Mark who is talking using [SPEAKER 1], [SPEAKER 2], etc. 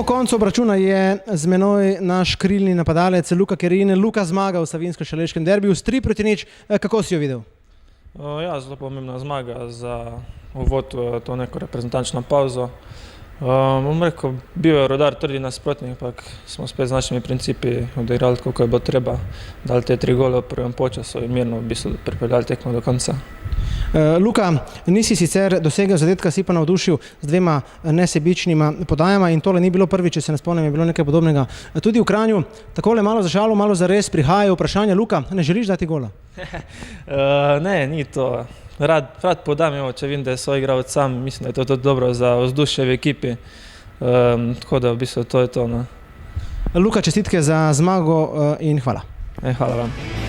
[SPEAKER 1] Po koncu obračuna je z menoj naš krilni napadalec Luka Kerin. Luka zmaga v savinjsko-šaleškem derbiju s 3-0. Kako si jo videl?
[SPEAKER 2] Ja, zelo pomembna zmaga za uvod v to neko reprezentančno pauzo. Bom rekel, bil je Rudar trdi nasprotnik, ampak smo spet z našimi principi odigrali tako, kot je bilo treba. Dali te 3 gole v prvem polčasu in mirno v bistvu pripeljali tekmo do konca.
[SPEAKER 1] Luka, nisi sicer dosegel zadetka, si pa navdušil z 2 nesebičnima podajama in tole ni bilo prvič, če se ne spomnim, je bilo nekaj podobnega. Tudi v Kranju, takole malo za šalo, malo za res prihajajo vprašanja. Luka, ne želiš dati gola?
[SPEAKER 2] Ne, ni to. Rad podam, če vidim, da je soigralec sam, mislim, da je to tudi dobro za vzdušje v ekipi. Tako da v bistvu to je to.
[SPEAKER 1] Luka, čestitke za zmago in hvala.
[SPEAKER 2] Hvala vam.